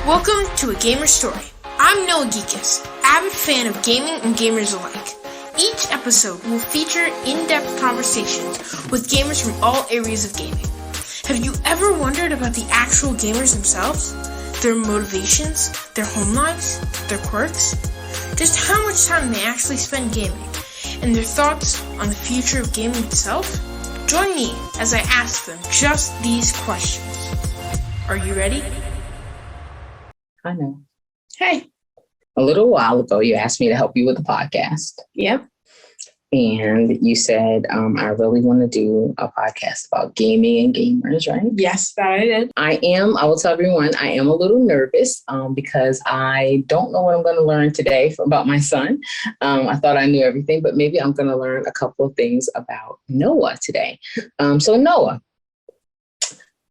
Welcome to A Gamer Story. I'm Noah Gicas, avid fan of gaming and gamers alike. Each episode will feature in-depth conversations with gamers from all areas of gaming. Have you ever wondered about the actual gamers themselves? Their motivations, their home lives, their quirks? Just how much time they actually spend gaming, and their thoughts on the future of gaming itself? Join me as I ask them just these questions. Are you ready? I know. Hey. A little while ago, you asked me to help you with the podcast. Yep. And you said, I really want to do a podcast about gaming and gamers, right? Yes, that I did. I will tell everyone, I am a little nervous because I don't know what I'm going to learn today about my son. I thought I knew everything, but maybe I'm going to learn a couple of things about Noah today. So Noah,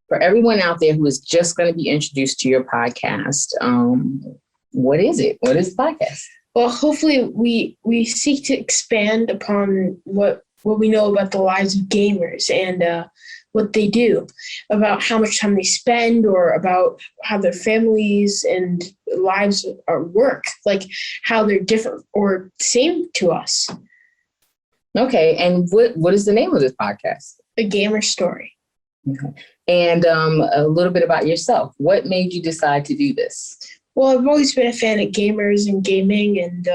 for everyone out there who is just going to be introduced to your podcast, what is it? What is the podcast? Well, hopefully we seek to expand upon what we know about the lives of gamers and what they do, about how much time they spend, or about how their families and lives are work, like how they're different or same to us. Okay, and what is the name of this podcast? A Gamer Story. Okay. And a little bit about yourself. What made you decide to do this? Well, I've always been a fan of gamers and gaming, and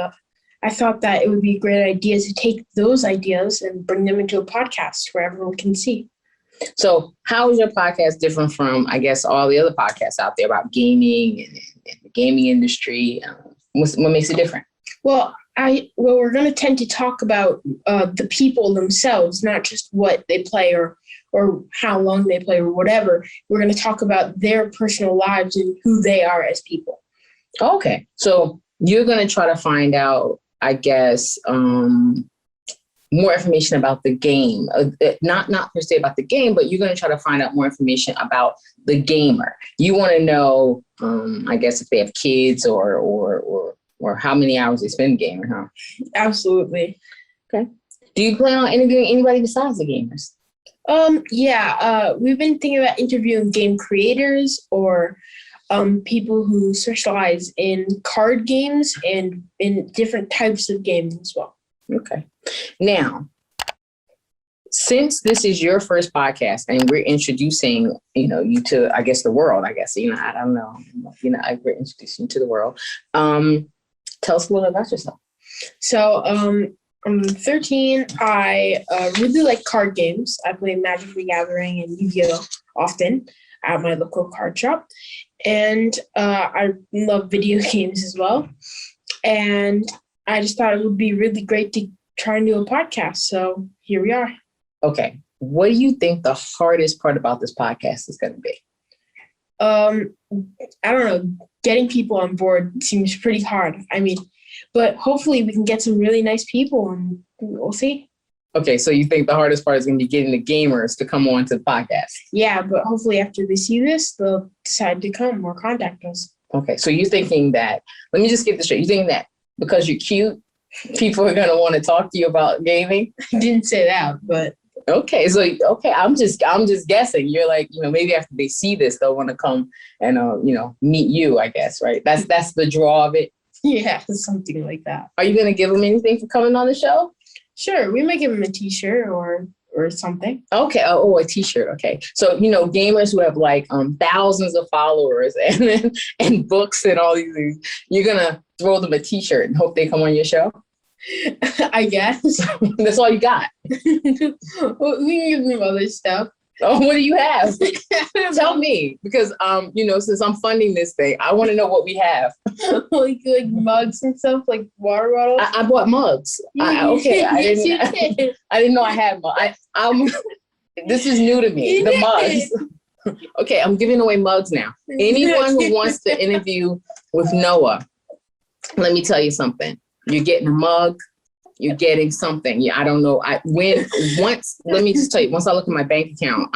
I thought that it would be a great idea to take those ideas and bring them into a podcast where everyone can see. So how is your podcast different from, I guess, all the other podcasts out there about gaming and the gaming industry? What makes it different? Well, we're going to tend to talk about the people themselves, not just what they play or how long they play or whatever. We're going to talk about their personal lives and who they are as people. Okay. So you're going to try to find out, I guess, more information about the game, not per se about the game, but you're going to try to find out more information about the gamer. You want to know, I guess, if they have kids or how many hours they spend gaming, huh? Absolutely. Okay. Do you plan on interviewing anybody besides the gamers? We've been thinking about interviewing game creators or people who specialize in card games and in different types of games as well. Okay. Now, since this is your first podcast and we're introducing, you to, I guess, the world, I don't know, we're introducing you to the world. Tell us a little about yourself. So, I'm 13. I really like card games. I play Magic the Gathering and Yu-Gi-Oh! Often at my local card shop. And I love video games as well. And I just thought it would be really great to try and do a podcast. So here we are. Okay. What do you think the hardest part about this podcast is going to be? I don't know. Getting people on board seems pretty hard. But hopefully we can get some really nice people and we'll see. Okay, so you think the hardest part is going to be getting the gamers to come on to the podcast? Yeah, but hopefully after they see this, they'll decide to come or contact us. Okay, so you're thinking that, let me just get this straight. You're thinking that because you're cute, people are going to want to talk to you about gaming? I didn't say that, but... Okay, I'm just guessing. You're like, maybe after they see this, they'll want to come and, meet you, I guess, right? That's the draw of it. Yeah, something like that. Are you going to give them anything for coming on the show? Sure, we might give them a t-shirt or something. Okay, a t-shirt, okay. So, gamers who have like thousands of followers and books and all these things, you're going to throw them a t-shirt and hope they come on your show? I guess. That's all you got? Well, we can give them other stuff. Oh, what do you have? Tell me, because since I'm funding this thing, I want to know what we have. like mugs and stuff, like water bottles. I bought mugs. I didn't know I had mugs. This is new to me. The mugs. Okay, I'm giving away mugs now. Anyone who wants to interview with Noah, let me tell you something. You're getting a mug. You're getting something. Yeah, I don't know. Let me just tell you, once I look at my bank account,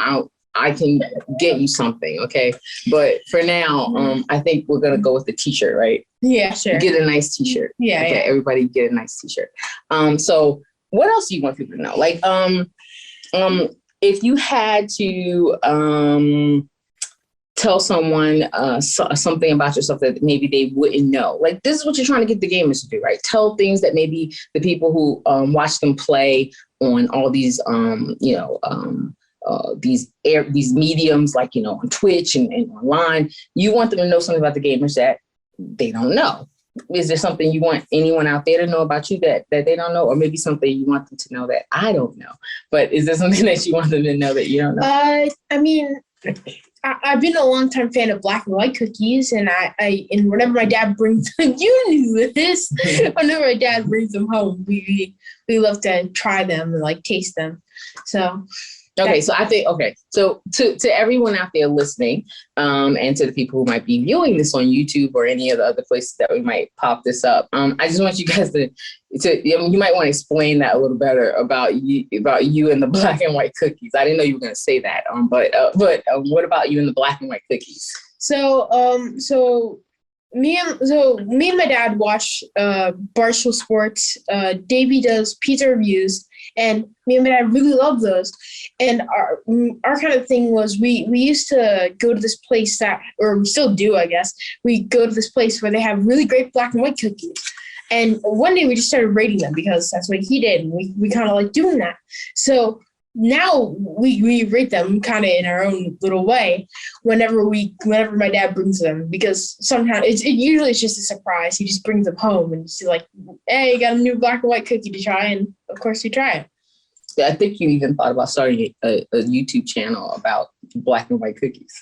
I can get you something. Okay. But for now, I think we're going to go with the t-shirt, right? Yeah, sure. Get a nice t-shirt. Yeah. Okay. Yeah. Everybody get a nice t-shirt. So what else do you want people to know? Like, if you had to, tell someone something about yourself that maybe they wouldn't know. Like, this is what you're trying to get the gamers to do, right? Tell things that maybe the people who watch them play on all these, these mediums, like, on Twitch and online. You want them to know something about the gamers that they don't know. Is there something you want anyone out there to know about you that they don't know? Or maybe something you want them to know that I don't know? But is there something that you want them to know that you don't know? I mean, I've been a long-time fan of black and white cookies, and and whenever my dad brings them, you knew this. Whenever my dad brings them home, we love to try them and like taste them. So. Okay, so I think, so to everyone out there listening, and to the people who might be viewing this on YouTube or any of the other places that we might pop this up, I just want you guys to you might want to explain that a little better about you and the black and white cookies. I didn't know you were going to say that, but what about you and the black and white cookies? So me and my dad watch Barstool Sports. Davey does pizza reviews, and me and my dad really love those. And our kind of thing was we used to go to this place or we still do, I guess. We go to this place where they have really great black and white cookies. And one day we just started rating them because that's what he did. And we kind of like doing that. So now we rate them kind of in our own little way whenever my dad brings them, because sometimes it usually it's just a surprise. He just brings them home and he's like, hey, you got a new black and white cookie to try, and of course you try it. I think you even thought about starting a YouTube channel about black and white cookies.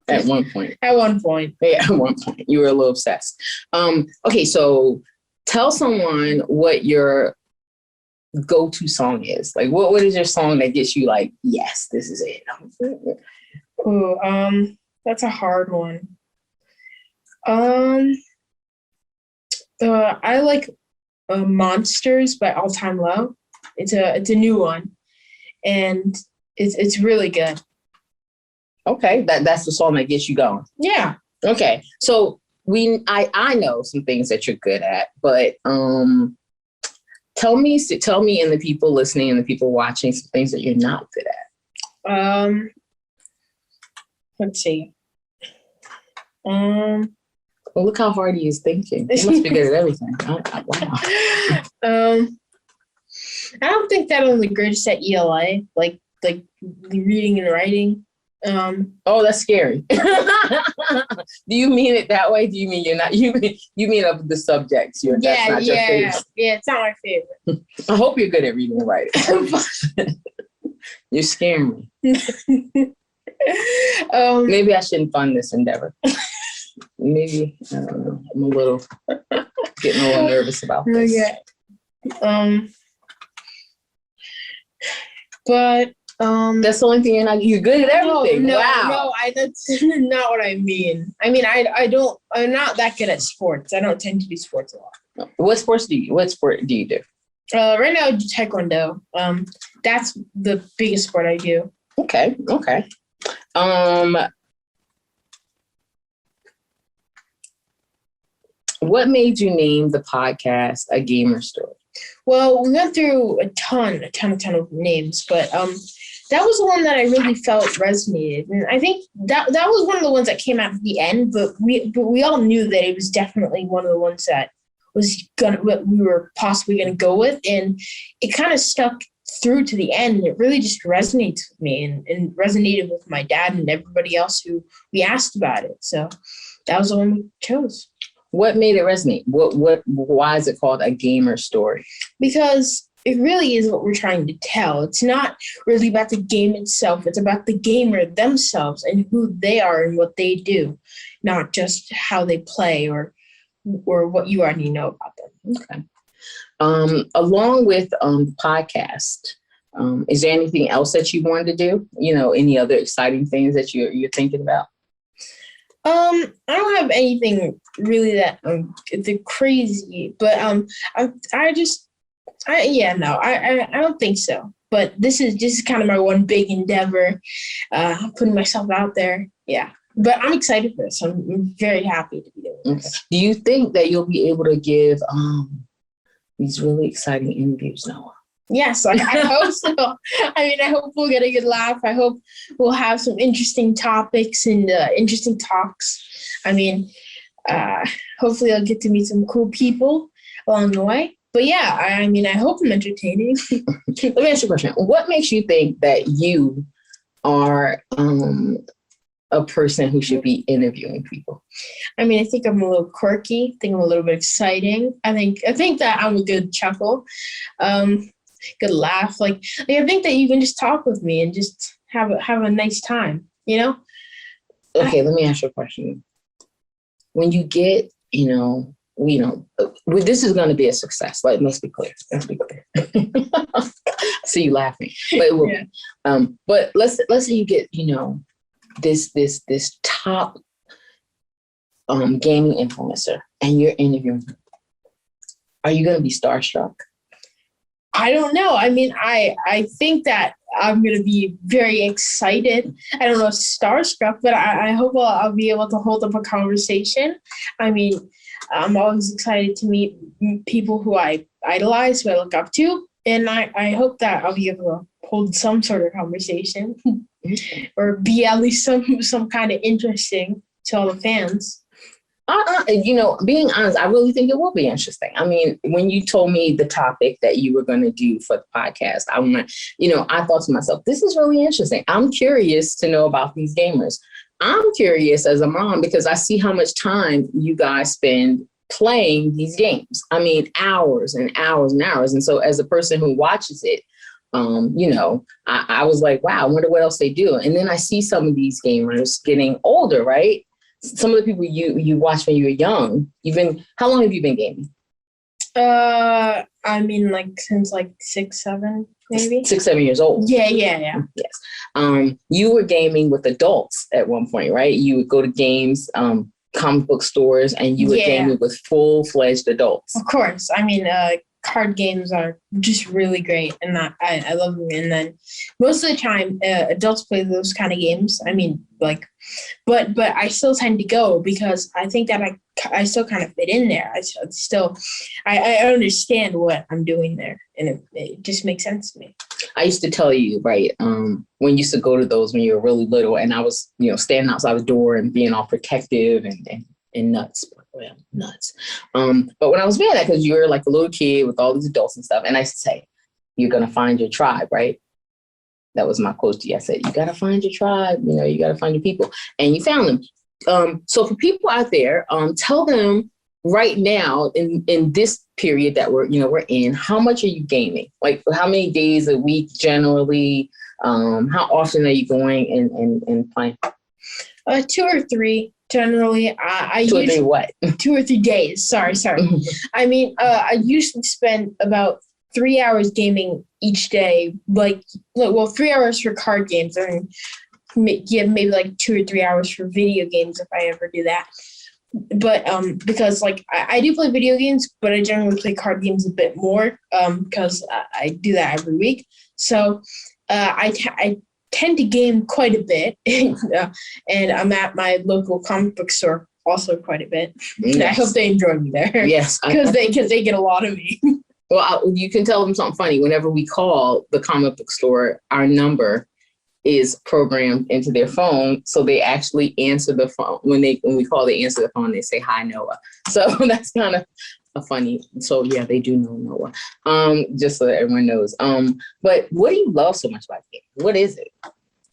At one point. At one point. Yeah, at one point. You were a little obsessed. Okay, so tell someone what your go-to song is. Like, what is your song that gets you like, yes, this is it? Ooh, that's a hard one. I like Monsters by All Time Low. It's a new one, and it's really good. Okay, that's the song that gets you going. Yeah. Okay, so I know some things that you're good at, but tell me and the people listening and the people watching some things that you're not good at. Let's see. Well, look how hard he is thinking. He must be good at everything. Wow. I don't think that I'm the greatest at ELA, like reading and writing. Oh, that's scary. Do you mean it that way? Do you mean you're not? You mean of the subjects? That's not your favorite. Yeah, it's not my favorite. I hope you're good at reading and writing. You're scaring me. Maybe I shouldn't fund this endeavor. Maybe, I don't know. I'm getting a little nervous about this. Okay. But that's the only thing you're good at everything. No, that's not what I mean. I mean, I'm not that good at sports. I don't tend to do sports a lot. What sport do you do? Right now I do Taekwondo. That's the biggest sport I do. Okay. What made you name the podcast A Gamer Story? Well, we went through a ton of names, but that was the one that I really felt resonated, and I think that was one of the ones that came out at the end. But we all knew that it was definitely one of the ones that what we were possibly gonna go with, and it kind of stuck through to the end. And it really just resonates with me, and resonated with my dad and everybody else who we asked about it. So that was the one we chose. What made it resonate? Why is it called A Gamer Story? Because it really is what we're trying to tell. It's not really about the game itself. It's about the gamer themselves and who they are and what they do, not just how they play or what you already know about them. Okay. Along with the podcast, is there anything else that you wanted to do? Any other exciting things that you're thinking about? I don't have anything really that the crazy, but I don't think so. But this is kind of my one big endeavor, putting myself out there. Yeah, but I'm excited for this. I'm very happy to be doing this. Okay. Do you think that you'll be able to give these really exciting interviews, Noah? Yes, I hope so. I mean, I hope we'll get a good laugh. I hope we'll have some interesting topics and interesting talks. I mean, hopefully I'll get to meet some cool people along the way. But yeah, I mean, I hope I'm entertaining. Let me ask you a question. What makes you think that you are a person who should be interviewing people? I mean, I think I'm a little quirky. I think I'm a little bit exciting. I think that I'm a good chuckle, good laugh. Like I think that you can just talk with me and just have a nice time. Okay, let me ask you a question. When you get, this is going to be a success. Like, let's be clear. See you laughing, but it will be. But let's say you get, this top gaming influencer, and you're interviewing her. Are you going to be starstruck? I don't know. I mean, I think that I'm going to be very excited. I don't know, starstruck, but I hope I'll be able to hold up a conversation. I mean, I'm always excited to meet people who I idolize, who I look up to. And I hope that I'll be able to hold some sort of conversation or be at least some kind of interesting to all the fans. Being honest, I really think it will be interesting. I mean, when you told me the topic that you were going to do for the podcast, I thought to myself, this is really interesting. I'm curious to know about these gamers. I'm curious as a mom because I see how much time you guys spend playing these games. I mean, hours and hours and hours. And so as a person who watches it, I was like, wow, I wonder what else they do. And then I see some of these gamers getting older, right? Some of the people you watched when you were young, how long have you been gaming? I mean, like since like 6, 7, maybe 6, 7 years old. Yeah. Yes. You were gaming with adults at one point, right? You would go to games, comic book stores, and you were gaming with full-fledged adults. Of course. I mean, card games are just really great, and I love them. And then most of the time, adults play those kind of games. I mean, like, but I still tend to go because I think that I still kind of fit in there. I understand what I'm doing there, and it just makes sense to me. I used to tell you, right, when you used to go to those when you were really little, and I was, standing outside the door and being all protective and nuts. Well, nuts. But when I was doing that, because you were like a little kid with all these adults and stuff, and I used to say, you're going to find your tribe, right? That was my quote to you. I said, you got to find your tribe, you got to find your people. And you found them. So for people out there, tell them right now in this period that we're in, how much are you gaming? Like how many days a week generally? How often are you going and playing? 2 or 3. Generally, I 2 or 3 what? 2 or 3 days. Sorry. I mean, I usually spend about 3 hours gaming each day. Like 3 hours for card games, and maybe like 2 or 3 hours for video games if I ever do that. But because like I do play video games, but I generally play card games a bit more because I do that every week. So I tend to game quite a bit, and I'm at my local comic book store also quite a bit. Yes. I hope they enjoy me there. Yes, because they get a lot of me. Well, you can tell them something funny. Whenever we call the comic book store, our number is programmed into their phone, so they actually answer the phone when we call. They answer the phone. They say, "Hi, Noah." So that's kind of a funny. So yeah, they do know Noah. Just so that everyone knows. But what do you love so much about games? What is it?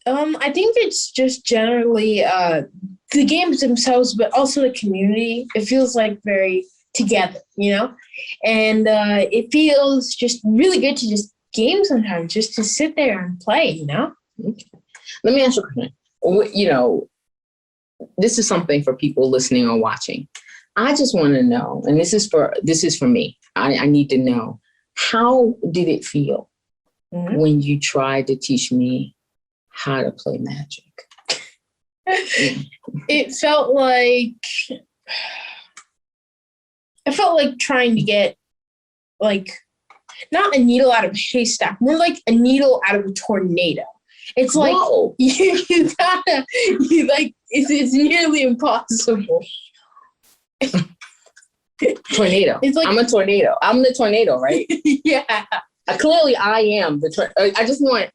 I think it's just generally the games themselves, but also the community. It feels like very together, and it feels just really good to just game sometimes, just to sit there and play, Okay. Let me ask you a question. This is something for people listening or watching. I just want to know, and this is for me. I need to know, how did it feel when you tried to teach me how to play Magic? It felt like trying to get like not a needle out of a haystack, more like a needle out of a tornado. It's like it's nearly impossible. Tornado. It's like, I'm a tornado. I'm the tornado, right? Yeah. Clearly I am I just want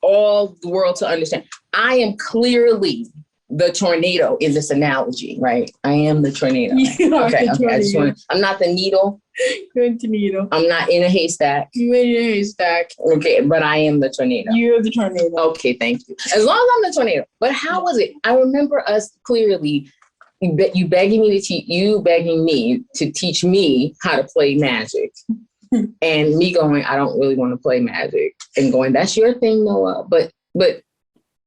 all the world to understand. I am clearly the tornado in this analogy, right? I am the tornado. Okay. I'm not the needle. You're the needle. I'm not in a haystack. You're in a haystack. Okay, but I am the tornado. You're the tornado. Okay, thank you. As long as I'm the tornado. But how was it? I remember us clearly, you begging me to teach me how to play Magic. And me going, I don't really want to play Magic. And going, that's your thing, Noah. But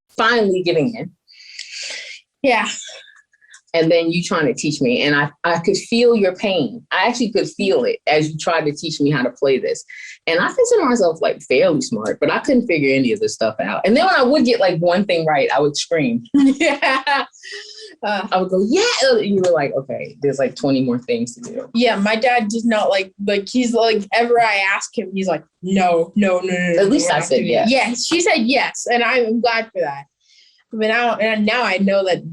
finally giving in. Yeah. And then you trying to teach me. And I could feel your pain. I actually could feel it as you tried to teach me how to play this. And I consider myself like fairly smart, but I couldn't figure any of this stuff out. And then when I would get like one thing right, I would scream. Yeah. I would go, yeah. And you were like, okay, there's like 20 more things to do. Yeah, my dad does not like he's like, ever I ask him, he's like, no. At least I said yes. Yes, she said yes. And I'm glad for that. But now I know that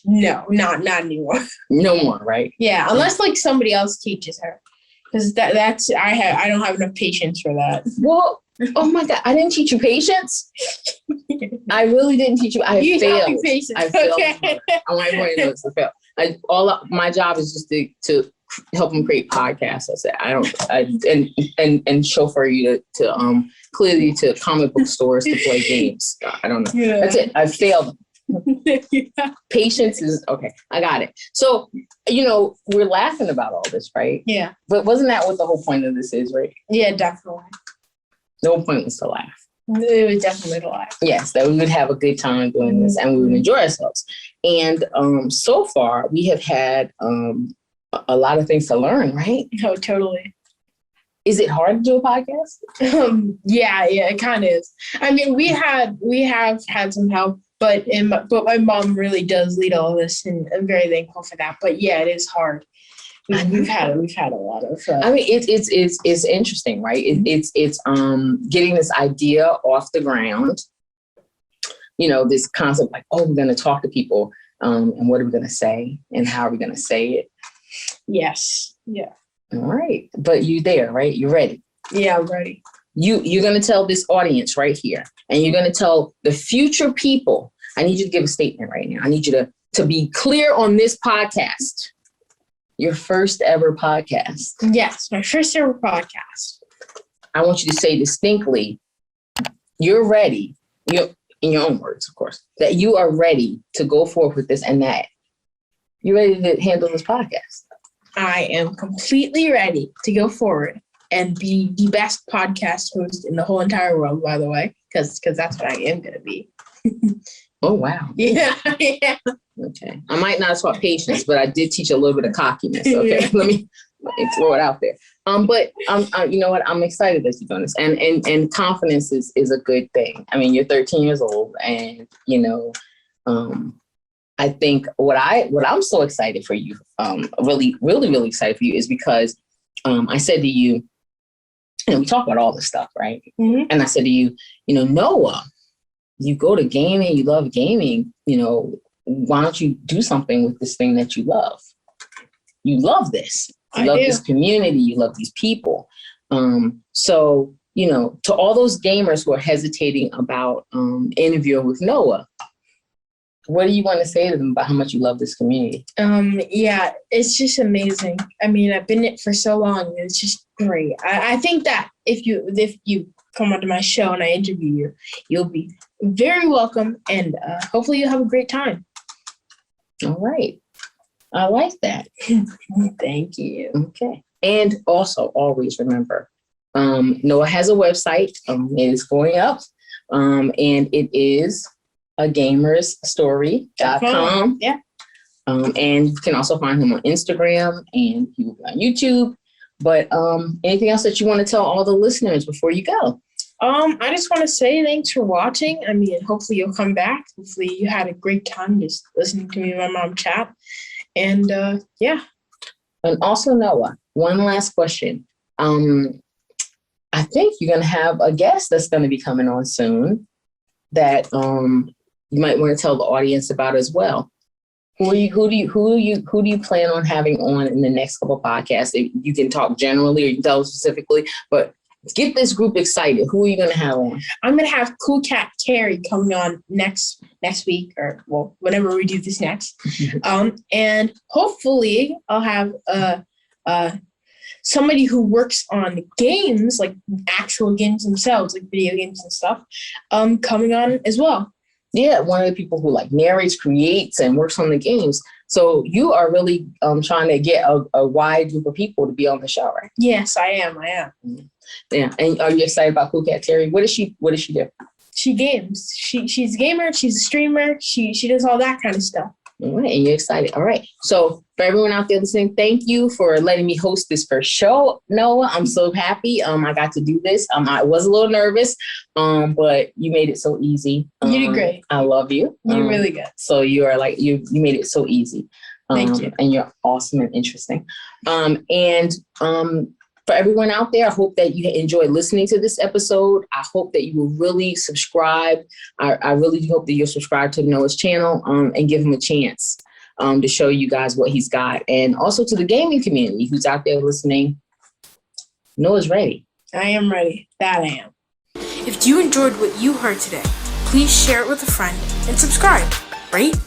no, not anymore. No more, right? Yeah, unless like somebody else teaches her, because I don't have enough patience for that. Well, oh my God, I didn't teach you patience. I really didn't teach you. I failed. I failed. Okay. I want everyone to know it's a fail. My job is just to help them create podcasts. I said and chauffeur you to clearly to comic book stores to play games. I don't know. Yeah. That's it. I failed. Yeah. Patience is okay. I got it. So, we're laughing about all this, right? Yeah. But wasn't that what the whole point of this is, right? Yeah, definitely. The whole point was to laugh. It was definitely to laugh. Yes, that we would have a good time doing this and we would enjoy ourselves. And so far, we have had a lot of things to learn, right? Oh, totally. Is it hard to do a podcast? Yeah, it kind of is. I mean, we have had some help, but my mom really does lead all this, and I'm very thankful for that. But yeah, it is hard. We've had a lot of. I mean, it's interesting, right? It's getting this idea off the ground. This concept like, oh, we're going to talk to people, and what are we going to say, and how are we going to say it? Yes. Yeah. All right. But you there, right? You're ready. Yeah, I'm ready. You're going to tell this audience right here, and you're going to tell the future people. I need you to give a statement right now. I need you to be clear on this podcast. Your first ever podcast. Yes, my first ever podcast. I want you to say distinctly, you're ready, in your own words, of course, that you are ready to go forth with this and that. You're ready to handle this podcast. I am completely ready to go forward and be the best podcast host in the whole entire world, by the way, because that's what I am going to be. Oh, wow. Yeah. Yeah. Okay. I might not have taught patience, but I did teach a little bit of cockiness. Okay. Let me throw it out there. But you know what? I'm excited that you're doing this. And confidence is a good thing. I mean, you're 13 years old and, I think what I'm so excited for you, really, really, really excited for you is because I said to you, we talk about all this stuff, right? Mm-hmm. And I said to you, Noah, you go to gaming, you love gaming, why don't you do something with this thing that you love? You love this. You love this community. You love these people. So, to all those gamers who are hesitating about interviewing with Noah, what do you want to say to them about how much you love this community? Yeah, it's just amazing. I mean, I've been in it for so long. It's just great. I think that if you come onto my show and I interview you, you'll be very welcome, and hopefully you'll have a great time. All right. I like that. Thank you. Okay. And also always remember, Noah has a website. It is going up. And it is agamersstory.com. Yeah. And you can also find him on Instagram and he will be on YouTube. But anything else that you want to tell all the listeners before you go? I just want to say thanks for watching. I mean, hopefully you'll come back. Hopefully you had a great time just listening to me and my mom chat. And yeah. And also, Noah, one last question. I think you're going to have a guest that's going to be coming on soon that you might want to tell the audience about as well. Who do you plan on having on in the next couple of podcasts? You can talk generally or you can tell specifically, but get this group excited. Who are you gonna have on? I'm gonna have Cool Cat Terry coming on next week, or whenever we do this next. And hopefully I'll have somebody who works on games, like actual games themselves, like video games and stuff, coming on as well. Yeah, one of the people who like narrates, creates, and works on the games. So you are really trying to get a wide group of people to be on the show, right? Yes, I am. Yeah, and are you excited about Cool Cat Terry? What does she do? She games. She's a gamer. She's a streamer. She does all that kind of stuff. All right, and you're excited. All right. So for everyone out there listening, thank you for letting me host this first show, Noah. I'm so happy. I got to do this. I was a little nervous, but you made it so easy. You did great. I love you. You're really good. So you are like you made it so easy. Thank you. And you're awesome and interesting. For everyone out there, I hope that you enjoyed listening to this episode. I hope that you will really subscribe. I really hope that you'll subscribe to Noah's channel and give him a chance to show you guys what he's got. And also to the gaming community who's out there listening, Noah's ready. I am ready. That I am. If you enjoyed what you heard today, please share it with a friend and subscribe, rate,